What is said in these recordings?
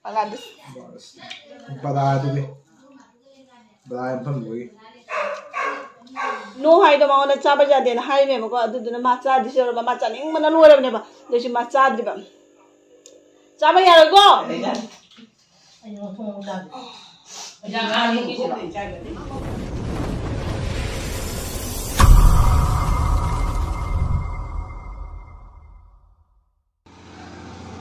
Agad. Parado eh. Brian Pumway. No hay the mount of Chabaja then high memo go to the Matcha, this or Matcha, Manalo never. There's Matcha Dibam. Chabaya go.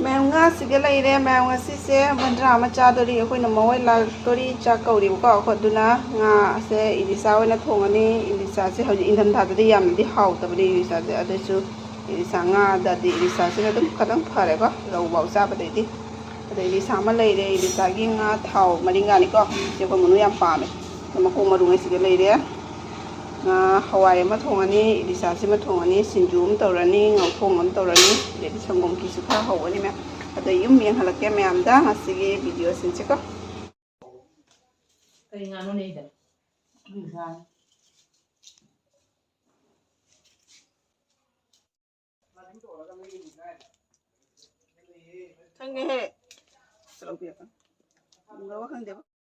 Manga Sigalay, Manga Sisse, Mandra Machadori, when a Moela Tori Chakori, Koduna, say it is our Natongani, it is as in the Tadiam, the house of the Isa, the other two, it is Sanga that the Isa Kadam Parega, Low Sabbath. The Isama lady, it is tagging a tau, Maringanico, Japamuyan Palm, the Makoma is the lady. Hawaii Matongani, it is Asimatongani, Sinjum, Torani, or Pongam Torani, there is some monkey to Kaho, at the Yumi and Halakamianda, has a videos in Chico. I don't need it.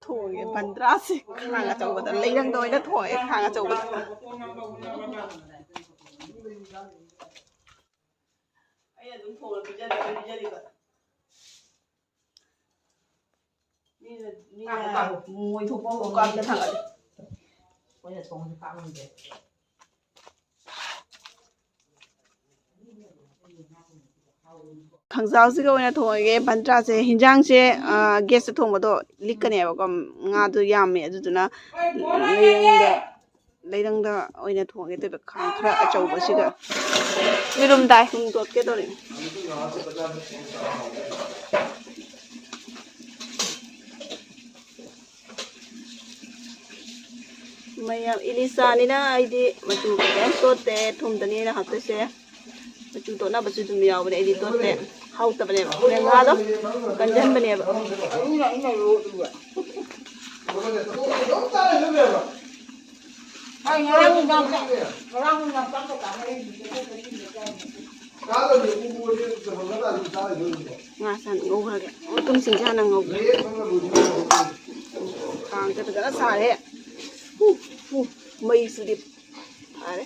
Thôi phần ra xí hàng ở chỗ lấy đang đôi nó thổi hàng ở chỗ ấy là đúng thổi là bây giờ đi vậyนี่là mùi thuộc vào con cái thằng ấy bây giờ sống thì phạm mình đấy thằng giáo sư cái thôi cái bản tra sẽ hình dáng sẽ gas thông vào đó lít cái này vào con ngã tôi yam mẹ tôi nó lấy đằng đó ôi này thôi cái tôi bị khang khá châu bớt xí cái cái đùm tai không tốt cái đó này mày Elisa này na ai đi mà chú cái tốt thế thùng tani là học tới xe mà chú tốt na bớt chú tụi nhau vậy đi tốt thế hậu tập này mà nghe ngã đó cần chân bên này vậy ngã sàn ngô ra cái tung sinh ra nàng ngô hàng cái nó xả đấy mây sự điệp đấy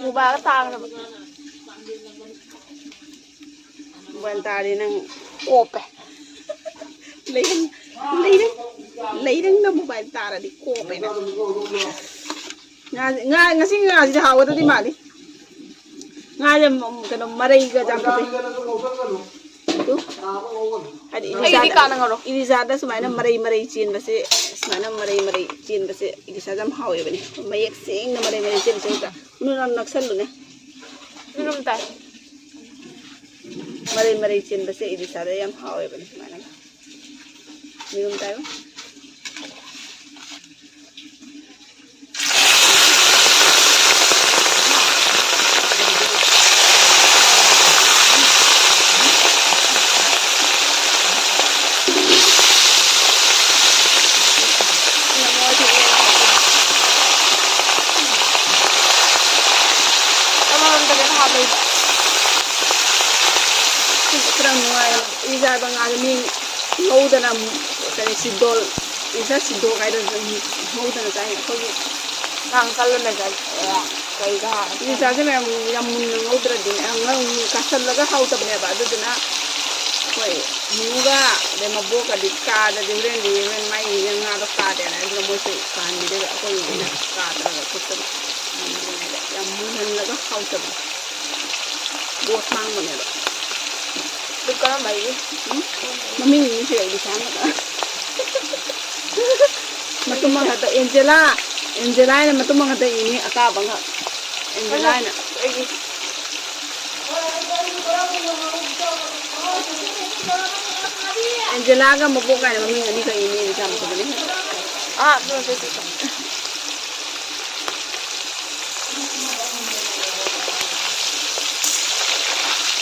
mua ba cái tang rồi quan ta đi năng cộp này lấy đằng nó mua bài ta là đi cộp này nga ngasih nga sih hawa tadi mali nga jam kana marai ga jam tadi tu hadi ini zada semaina marai chin base semaina marai chin base ini sajam hawa bani mayak sing na marai chin sing ta nunan naksal lu ne nunum ta marai chin base ini sada yam hawa bani semaina nunum ta Isa bang almin ngau na kani sidol isa sidol kay do ngau na kay ko ang kalo na kay ga isa sa may yamun ngau dra din ang kasal laga hau tab ne ba do na koy muga de mabo ka dikka da de ren di men mai yang nga do ka de na do mo se kan di de ko ni na ka da ko tab yamun laga hau tab bo sang mo ne ba được có mấy mà mình như thế đi sáng nữa mà tôi mang hạt Angela này mà tôi mang hạt ini aka bang Angela này Angela cái một bộ cái mà mình đi cái ini đi làm cái này rồi rồi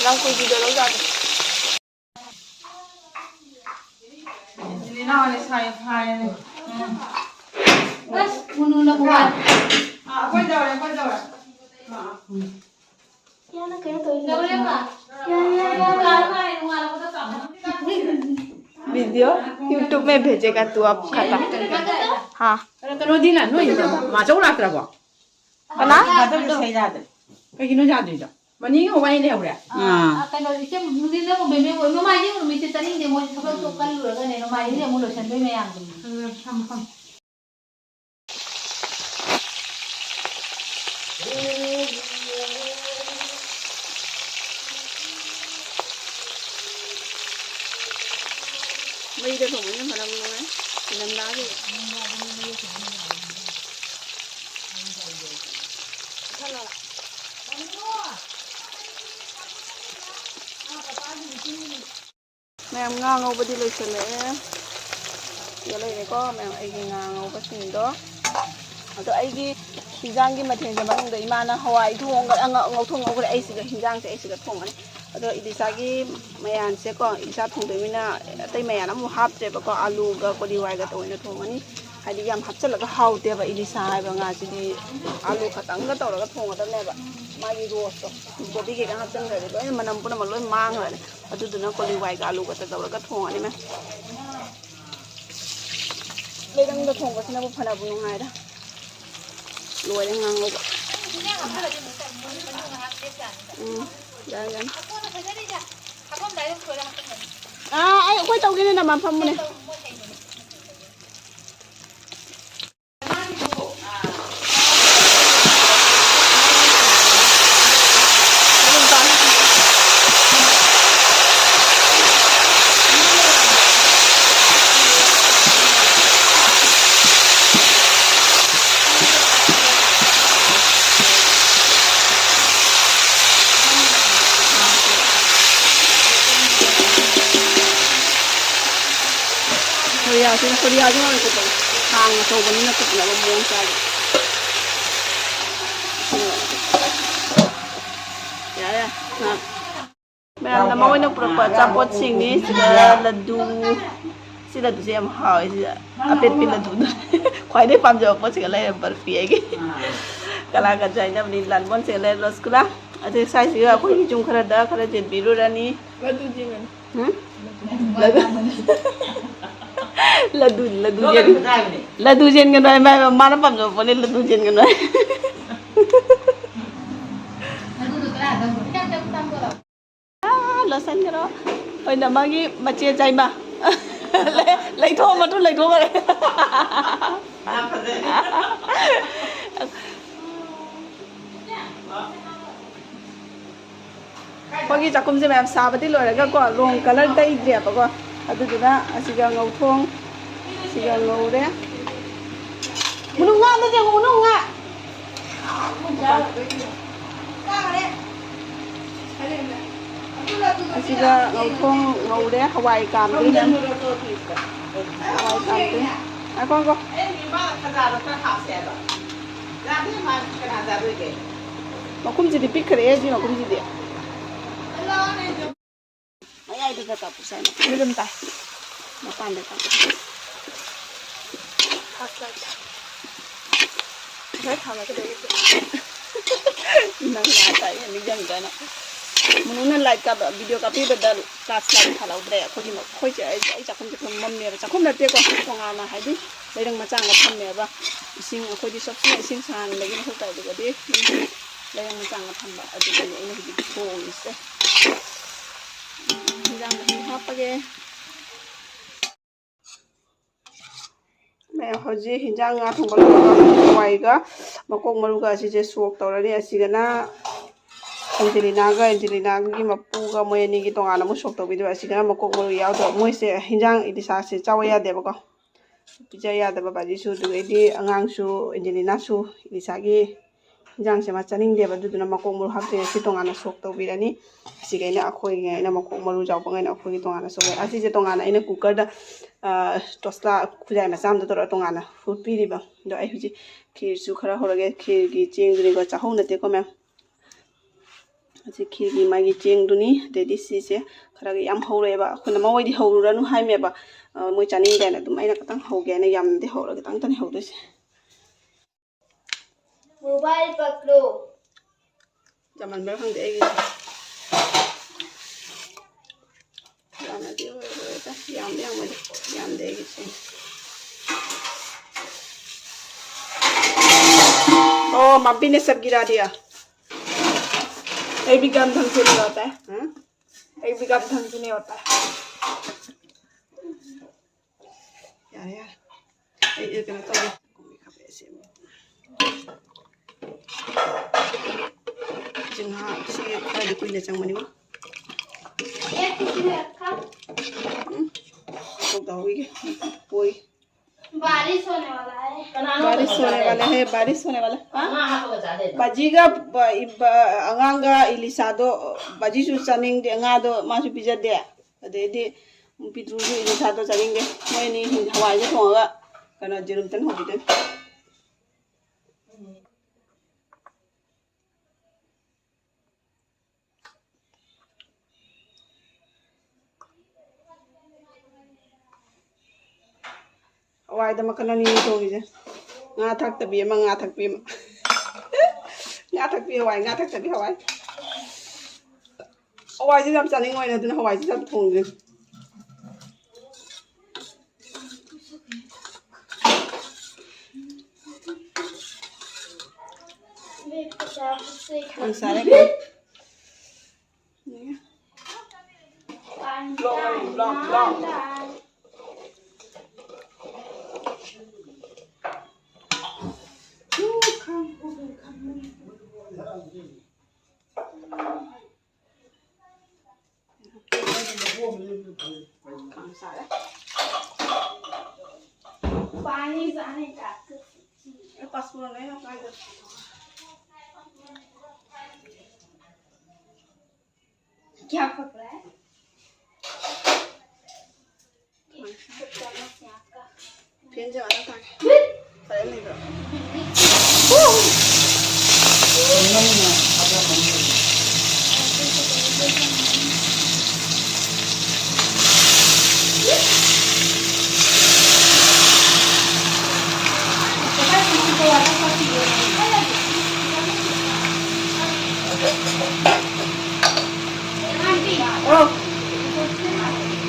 làm cái gì đó lâu rồi ꯆꯤꯅꯥꯎꯅꯤ ꯁꯥꯏ ꯐꯥꯏꯅꯦ ꯑꯁ ꯎꯅꯨꯅ ꯃꯨꯕꯥꯟ ꯑꯩꯈꯣꯏ ꯇꯧꯔꯦ ꯌꯥꯅ ꯀꯩꯅꯣ ꯇꯧꯏꯅꯦ video YouTube में भेजेगा तू अब खत्म हाँ कनोदी ना नोई माचौ लात्रबो कना कहिनो जादोइदो मनी हवाई ने हौरे कꯩꯅꯣ इसे नुदिन ꯅ ꯕꯦꯕꯦ ꯍꯣꯏ ꯃꯃꯥꯏꯗꯤ ꯅꯨꯃꯤꯠꯁꯦ ꯇꯅꯤꯡꯗꯦ ꯃꯣꯏ ꯊꯕꯛ ꯇꯣ ꯀꯜꯂꯨꯔꯒꯅꯦ ꯃꯃꯥꯏꯗꯤ ꯑꯃꯨꯛ ꯂꯣꯏꯁꯟꯗꯣꯏ ꯃꯌꯥꯝꯗꯨ mấy đứa cũng như mà làm luôn ấy làm đá gì mẹ ngang ngầu đi lấy sợi lẽ giờ đây này có mẹ ai ngang ngầu cái gì đó rồi ai cái hình dáng cái mặt hình cái bằng đấy mà nó hoài thùng cái ngầu thùng ngầu cái ai xí cái hình dáng sẽ cái thùng này rồi 이리사기 마얀세 거 이사 통되미나 어때 마얀 아무 합제버 거 알루가 고리와이가 또이나 통하니 하디 얌 합절라가 하우데바 이리사 하이바 가지디 알루 같은가 떠라가 통하다네바 마기 로스도 고비게가 합전거리 거 만남 보나 막 로이 망하네 아두두나 고리와이가 알루가 떠라가 통하니 매 레당도 통거스나 뭐 파나 부는 하이다 로이랑 거 Jangan. Ayo kau tahu gini nama apa mana? Korea juga itu tuh, hang atau benih itu nggak mau sekali. Ya, nah, memang nama ini berapa capot sini sudah ladu, si ladu sih yang hau sih, apa itu ladu? Kau ini paham jawab apa sih kalau yang berpihak lagi? Kalau kerjanya berilan pun sih kalau sekolah, ada saya sih aku hijau kerada jet biru rani. Ladu jangan. Ladu jen kan ay mana pam jo pone ladu jen kan ay losan karo oi namagi mache jai ma lai tho ma tu lai tho ma 거기 작품제 맵 사바디 로라가 거 롱 컬러 데이 드야 바고 아두두나 아시가 ngầu siga ngầu đấy mununga nó chẳng mununga siga ngầu đấy Hawaii cam đấy Hawaii cam đấy à con mà cũng chỉ đi pick cái gì mà cũng chỉ đi mấy ai được gặp sai mà không đâm tay mà pan được không rất thằng là cái đấy năng là tại những dân cái nó muốn nên lại cả video copy bây giờ class lại thằng nào đấy có gì mà khôi chạy chắc không chịu mâm nè chắc không là tiếc con ngon là hay đi đây đang mà trang là thầm nè và xin khôi đi shop xin sàn lấy cái nó không tại được đi đây đang mà trang là thầm và ở đây này nó bị khô rồi đang hấp mẹ hồi gì hình dạng ngã thùng có quay cái mà con mà lúc gì chơi suộc tàu đấy gì cái na Angelina cái mà pu cái mấy anh cái tông anh nó suộc tàu bây giờ gì cái mà con mà lúc giàu tàu mấy sẽ hình dạng ít sao sẽ cháu ya đẹp không bây giờ ya đẹp bà chị su từ đi ngang su Angelina su ít sao cái hình dạng sẽ mà chân hình đẹp rồi tụi nó mà con mà học thì cái tông anh nó suộc tàu bây giờ ní gì cái này khôi cái này mà con mà lúc giàu bằng cái nào khôi cái tông anh nó suộc cái gì tông anh này cooker đó tosla khujai ma sam to to ngana food pi ri ba do ai huji khir su khara horage khir gi cheng dri go chahong na te ko mem ase khir gi ma gi cheng du ni de di si se khara yam haureba khuna ma wai di hauranu haimeba moi chaning dena dum aina katang hauge na yam de haura katang tan haudose mobile पकड़ो jaman ber khang de ai yam na di hoye ta yam de gi se oh mabbi ne sab gira diya एक भी काम ढंग से नहीं होता है एक भी काम ढंग से नहीं होता है यार ये करना चाहिए जहाँ से खाली कोई नहीं चंग मनी वो ये किसी ने रखा तो दावी के कोई बारिश होने वाला है बारिश होने वाला बाजीगा अंगांगा इलिसादो बाजी सु चानिंग दे अंगादो मासु पिजा दे अदेदि पिट्रू सु इलिसादो चानिंग दे मोइनी हवाई जे थोंगा कना जेरुम तन होबिदन hawai da makana ni to ni je nga thak ta bi ma nga thak bi ma nga thak bi hawai nga thak ta bi hawai hawai ji jam chaning oi na dun hawai ji jam thong ni ang sare ko long पानी जाने का passport नहीं है apply कर क्या पकड़ा है फिर जाना था पहले नहीं था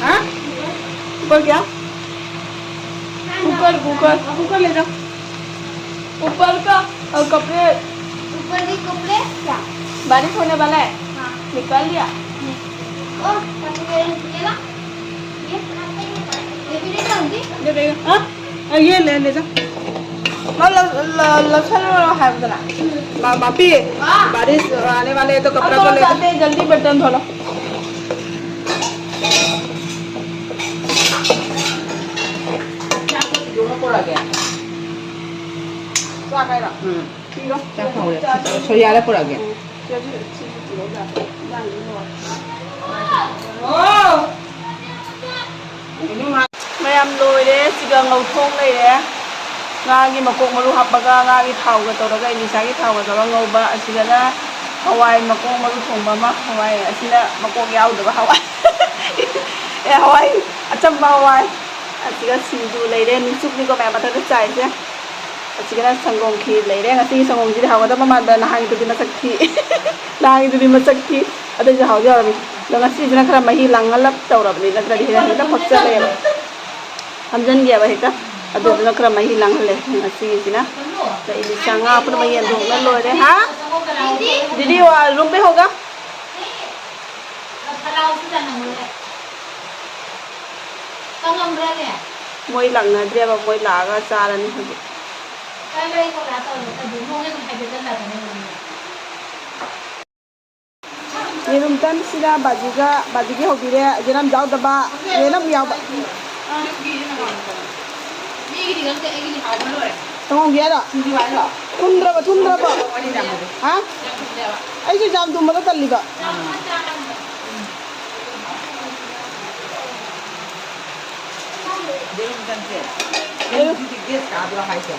हाँ ऊपर क्या ऊपर ले जाओ ऊपर का और कपड़े ऊपर के कपड़े क्या बारिश होने वाला है हाँ निकाल लिया ओ ये ना ये भी ले जाऊंगी ले देगा हाँ ये ले जा है मापी बारिश आने वाले है तो कपड़ा को ले जल्दी बर्तन धो लो पड़ा गया सोयाले पड़ा गया मैम लोरे सिगा ngौथों लेरे ngagi makok maru hapaga ngagi thauga toraga ilisagi thauga toraga ngauba asigana hawai makok maru thongba ma hawai asina makok yaudaba hawai hawai achamba hawai asiga sindu leire nisuk ni ko ma mata chai se asigana sangong khi leire ngasi sangong ji hawa da ma da nahang tu di masakthi nahang tu di masakthi ada ja hawa ja da ngasi jina khara mahi langalap tawrabni na da hina da photsa le hamjan gya ba heka ado na khara mahi langhale ngasi jina da ilisa nga apna mai andong na lore ha didi wa room pe hoga moi lang na dre ba moi la ga charan ni hoje ये room तन सिरा बाजी के होगी रे जनम जाओ दबा ये नम याव तो हो गया रा थुमद्रबा हां आई जो जाम तुम मत तल्लीबा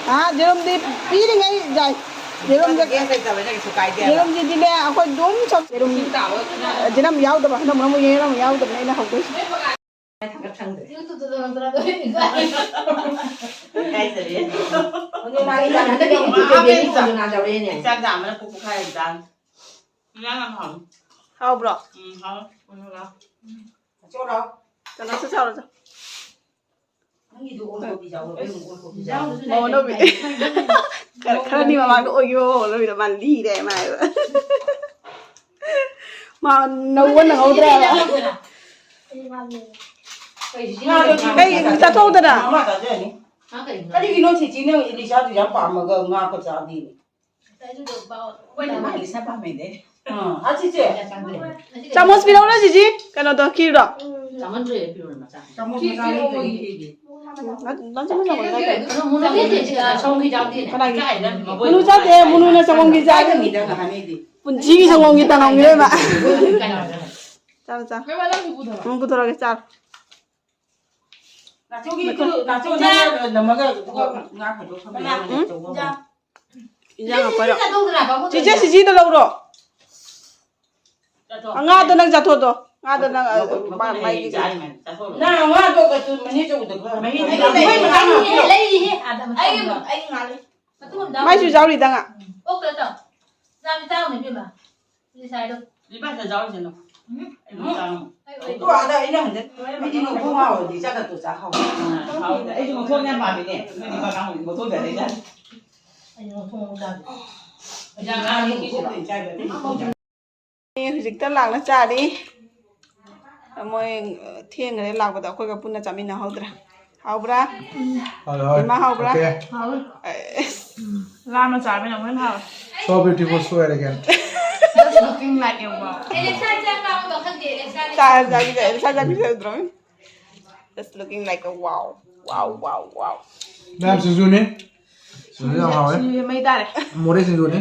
हाँ जेरम दी पीरी गई जाए 예름 저기 cái giờ này số cái tiền 예름 지디네 아코 좀 쳐. 예름 지남 야우도 봐. 너무 예름 야우도 내가 하고 있어. thằng thằng đấy 이것도 들어가더라도 이거 cái gì đấy nhưng mà cái này cái gì cái nào giàu đi nè trang giảm nó cũng khai giảm ra làm hỏng 하우 브로. không không đâu chỗ đâu 자, 나 스쳐라. nó gì đồ ôn bị giàu rồi ôn bị giàu 뭐 너비. 그러니 막 어요. 너비 만 리래 막. 막 너원 나오더라. 에이, 자 토더라. mà cả thế này cái gì nó chỉ nó đi sao thì dám bảo mà gờ nga có sao đi quay lại mà sao ba mình đấy à chị chị 자, 모습이 나오지지? 그래도 길어. 잠만들이 필요는 맞아. trong một cái gì 난 잠만 나고 있는데. 그럼 문어 밑에 성기 잡디. cái này mà 문우 자대 문우는 성공기 cái 자. gì đang là hai gì 분지기 성공기 땅 나오게 봐. 자, 자. 왜 말하는 거 보다. 응, 부드럽게 자. là chỗ kia là chỗ này là mà cái nga phải đồ không biết 이장아 버려. 진짜 동들아 봐. 지제 시지도 나오러. nga도 난 자토도. nga도 난 마이기. nào nga đồ cái từ mình chỗ được rồi mấy cái cái này mà đang lấy lấy đi à đâm. anh ngã đi 마이슈 자우리 당아. ốc cái tao. ra bên tao này biết mà. đi sai đâu. đi bắt giờ gió gì nó em sao tôi ở đây nó hình như nó không vào thì chắc là tụi cháu không không ấy một thôn nhân bà mình nè mình đi vào trong một thôn để đấy ra anh nó không ra. ra ăn một phút thì trai về hujikta lagna chari. Moi thieng ngare lagbada khoi ga punna chamina haudra. Haubra. Rồi. Ima haubra. Okay. làm nó trả bên nào vẫn hào So beautiful, so elegant. just looking like a wow Alexa trang nào mà không để Alexa Sa jagi sa drawing. Just looking like a wow. Wow, wow, wow. Nam sinh du nè. Sinh du nào ấy? mấy ta đấy Mua đây sinh du nè.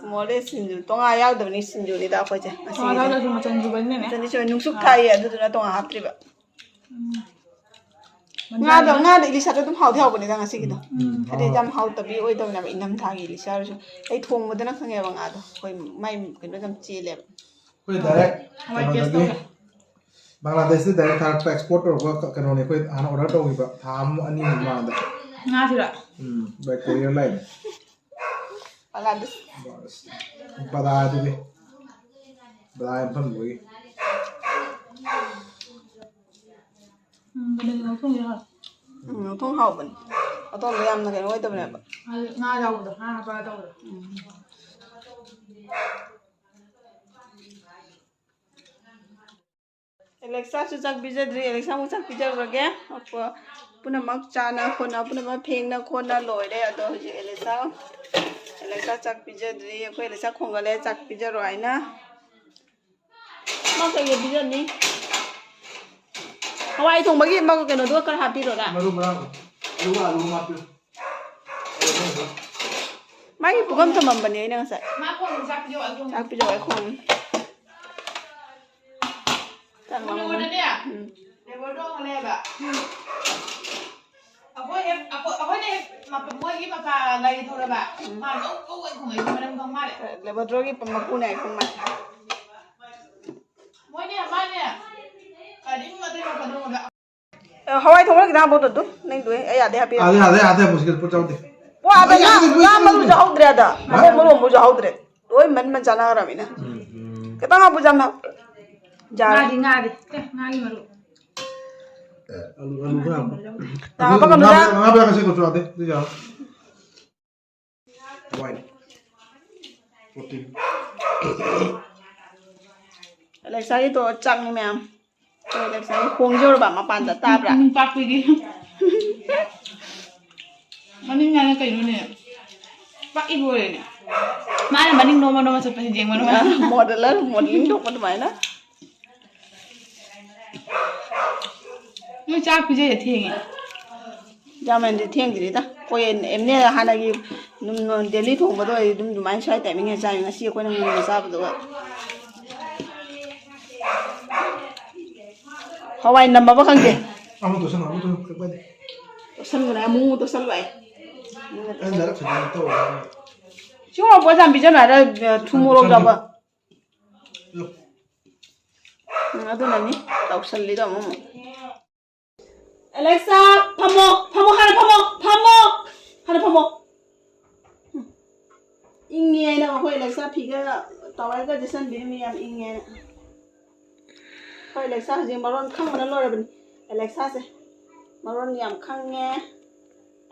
Mole sinju. Tonga yaudabni sinju ni da khoje. đó là chúng ta trồng bánh này nè Tani so nungsuk thai aduduna tonga hapriba. Nga ilisa dum haw thau bani da ngasi gido. Ade jam haw tabi oi da na inam thagi ilisa ru. Ai thong modana khange ba nga do. Koi mai kino jam chele. Koi direct. Bangladesh से direct thar export और वो करोने कोई आना order तो होगी बा थाम अन्य मांग दा. nga thì đã By courier line. Bangladesh. Bada tu भी. Bada em phân với. bên đây nó không gì hả Thong haw ban. Aton le yam na keno oi da bana ba. nga đâu được nga ba đâu được Alexa su chak bijadri Alexa mu chak pijar rage. Apa puna mak chana khona puna ma phengna khona loire ado hoji Alexa chak bijadri ko Alexa khongale chak pijar roina. Ma ka ye bijar ni. Hawai thong bagi ma ko keno do kar happy ro da. Maru maru. Lu ma pi. Mai pugam thamam bani ina sa. má con giặc vô anh không. Chak pijar ai khong. Tan ma. Ano na niya? Never do ang leba. Ako ni mapabuhay ki mapalay ito na ba? Mano ko kung ay kumalang bang mali. Lebadrogi pamakuna ai khong ma. Mo niya man niya. Kadi mo mati mapadong ba? Hawai thong la kita bo do nang do ai ade happy. आधे मुश्किल पर जाओ दे. Wa ba na maru ja haudre da. Ade maru mu ja haudre. Oi man jana ramina. Kita nga bu jam na. Ja. Nga di. Maru. Alu kan. Apa kan udah? Ngapa ya kasih kontrol deh, tu jauh. Wine. Putih. Alexa itu cak ni ma'am. Alexa ini khongjor ba ma pan da ta bra. Papi di. Maning nga kayo niya. Pak ibu ni. Mana maning noma sa pasijeng mo naman. Modeling dok man mai na. Yung cha pije ya thieng. Jamen di thieng di ta. Ko em ne hana gi num daily thong ba do dum mai sai tai mi nge sai ngasi ko nang ngi sa ba do. Hawai number ba khang ge. Amu tu sana, amu tu kepada. ꯇꯣꯁꯟꯒꯅꯦ ꯑꯃꯨꯛ ꯇꯣꯁꯜꯂꯣꯏ ꯖꯔꯛ ꯈꯖꯅ ꯇꯧꯔꯒ ꯁꯤꯒꯨꯝꯕ ꯄꯣꯠ ꯌꯥꯝ ꯄꯤꯖꯅꯨ ꯍꯥꯏꯔ ꯊꯨꯝ ꯃꯣꯔꯣꯛ ꯆꯥꯕ ꯑꯗꯨꯅꯅꯤ ꯇꯧꯁꯜꯂꯤꯗꯣ ꯑꯃꯨꯛ ꯑꯦꯂꯦꯛꯁꯥ ꯐꯝꯃꯣ ꯐꯝꯃꯣ ꯍꯥꯟꯅ ꯐꯝꯃꯣ ꯐꯝꯃꯣ ꯍꯥꯟꯅ ꯐꯝꯃꯣ ꯏꯪꯉꯦ ꯍꯥꯏꯅ ꯑꯩꯈꯣꯏ ꯑꯦꯂꯦꯛꯁꯥ ꯐꯤꯒ ꯇꯋꯥꯏꯒ ꯆꯦꯁꯟꯕꯤꯔꯝꯃꯤ ꯌꯥꯝ ꯏꯪꯉꯦ ꯍꯥꯏꯅ ꯑꯩꯈꯣꯏ ꯑꯦꯂꯦꯛꯁꯥ ꯍꯧꯖꯤꯛ ꯃꯔꯣꯟ ꯈꯪꯕꯅ ꯂꯣꯏꯔꯕꯅꯤ ꯑꯦꯂꯦꯛꯁꯥꯁꯦ ꯃꯔꯣꯟ ꯌꯥꯝ ꯈꯪꯉꯦ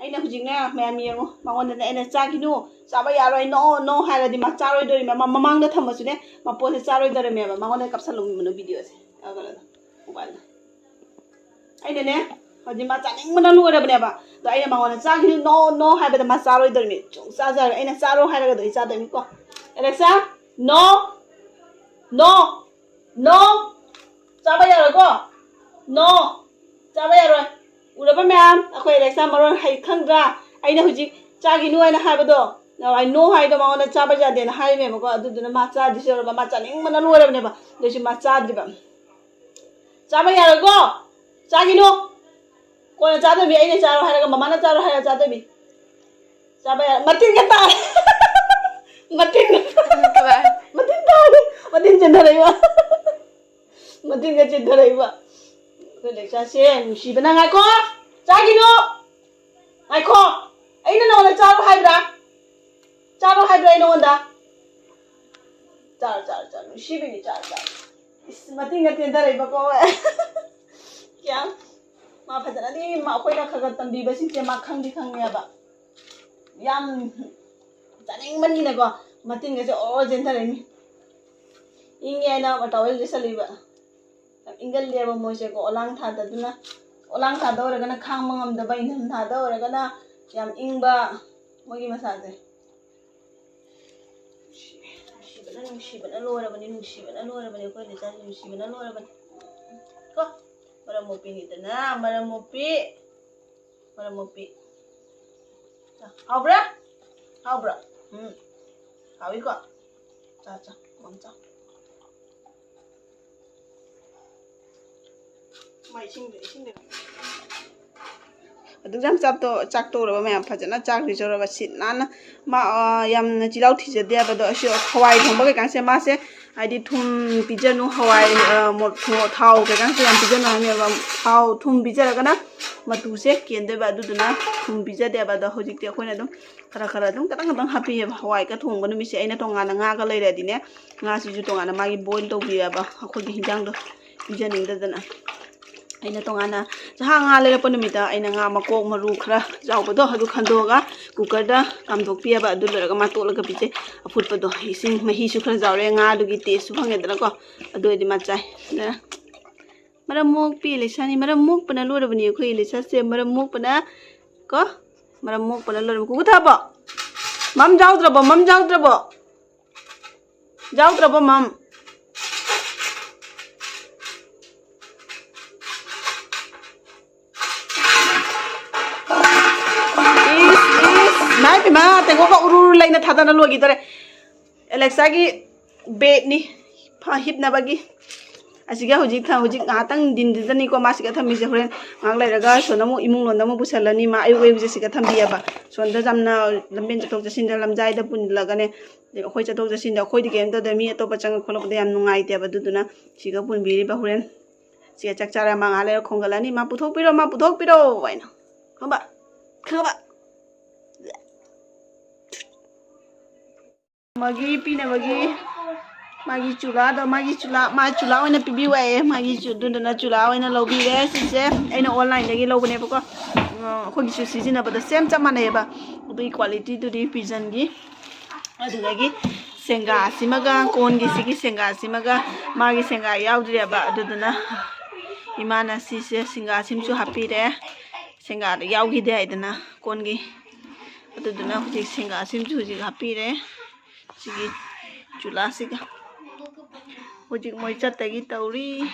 ꯑꯩꯅ ꯍꯧꯖꯤꯛꯅꯦ ꯃꯌꯥꯝ ꯌꯦꯡꯉꯣ ꯃꯉꯣꯟꯗꯅꯦ ꯑꯩꯅ ꯆꯥꯈꯤꯅꯨ ꯆꯥꯕ ꯌꯥꯔꯣꯏ ꯅꯣ ꯅꯣ ꯍꯥꯏꯔꯗꯤ ꯃꯥ ꯆꯥꯔꯣꯏꯗꯣꯔꯤꯃꯦ ꯃꯃꯥꯡꯗ ꯊꯝꯃꯁꯨꯅꯦ ꯃꯄꯣꯠꯁꯦ ꯆꯥꯔꯣꯏꯗꯣꯔꯤꯃꯦꯕ ꯃꯉꯣꯟꯗ ꯀꯥꯞꯁꯜꯂꯨꯕꯅ ꯚꯤꯗꯤꯑꯣꯁꯦ ꯃꯣꯕꯥꯏꯜꯗ ꯑꯩꯅꯅꯦ ꯍꯧꯖꯤꯛ ꯃꯥ ꯆꯥꯅꯤꯡꯕꯅ ꯂꯣꯏꯔꯕꯅꯦꯕ ꯑꯗꯣ ꯑꯩꯅ ꯃꯉꯣꯟꯗ ꯆꯥꯈꯤꯅꯨ ꯅꯣ ꯅꯣ ꯍꯥꯏꯕꯗ ꯃꯥ ꯆꯥꯔꯣꯏꯗꯣꯔꯤꯃꯤ ꯁꯨꯝ ꯆꯥꯖꯔꯣꯏ ꯑꯩꯅ ꯆꯥꯔꯣ ꯍꯥꯏꯔꯒꯗꯣ ꯑꯩ ꯆꯥꯗꯣꯏꯅꯤꯀꯣ Alexa no no no chaba ya rồi ko no chaba ya rồi uraba ma'am akhoi reksa maron hai khangra aina huji chagi nu aina habado na ai no hai do ma ona chaba ja de na hai me ko adu na ma cha di sero ba ma cha ning mana lo ra ne ba de si ma cha di ba chaba ya rồi ko chagi nu ko na cha do mi aina cha ro hai ga mama na cha ro hai cha do mi chaba ya matin ka ta matin matin chen da ba matin ka chen da ba ko le cha se nu si ba na ngai ko chagi nu ngai ko aina na ona cha ro hai bra charo hai bra ina onda char nu si bi ni char is matin ka chen da ba ko kya ma phajana ni ma khoi na khaga tambi ba sing che ma khang di khang ya ba yam chaning mani na ko matin ga se o jen da ni inge na ma tawel je sali ba ingal le ba mo se ko olang tha da duna olang tha da ora ga na khang mangam da ba in tha da ora ga na yam ing ba mo gi masa je nushi bana lo ra bani ko le cha nushi bana lo ra bani ko mara mopi ni tana mara mopi Habra hawi ko cha mom cha mai sing de adu jam chak to ro ma phajana chak ri jora ba sit nana ma yam na chilau thi je dia ba do asho hawai thong ba ka se ma se aidi thum pijanu hawai mo thau ka kan se yam pijanu ha me ba thau thum bijara kana matu se kende ba du na thum bija de ba da hojik te khoina dum khara dum kadang happy ba hawai ka thong ba nu mi se aina tonga na nga ga leire di ne nga si ju tonga na magi boil to bi ba khoi gi hinjang do bijaning da na aina tonga na jaha nga le pa numita aina nga makok maru khara jaw ba do hadu khando ga cooker da kam dok pi ba du lera ga ma to la ga bije afut pa do ising mahi su khara jaw re nga du gi te su phange da ko adu di ma chai na mara mok pi le sani mara mok pa na lo ra bani khoi le sa se mara mok pa na ko mara mok pa na lo ku tha ba mam jaw tra ba mam Nai pima tengo ka uru lain na thada na logi tore Alexa gi bed ni pha hip na bagi asiga hujik ngatang din ni ko masika thami je horen ngang lai raga sonamu imung lon namu busalani ma ayu we je sika thambi ba sonda jamna lamben chatok jasin da lamjai da pun laga ne khoi chatok jasin da khoi di game da mi to pachang kholok da yam nungai te ba duduna siga pun biri ba horen siga chak chara ma ngale khongalani ma puthok piro waina khamba magi pina magi chula ma chula oina pibi wa magi chudun na chula oina lobi re sise aina online lagi lobne ba ko khoi su season ba da same chama ne ba bi quality to di pigeon gi adu lagi senga simaga kon gi sigi senga simaga magi senga yaudri ba adu na imana sise senga simchu happy re senga yaugi de aidana kon gi adu na hujik senga simchu hujik happy re sigi chula siga hojik moi chat tagi tauri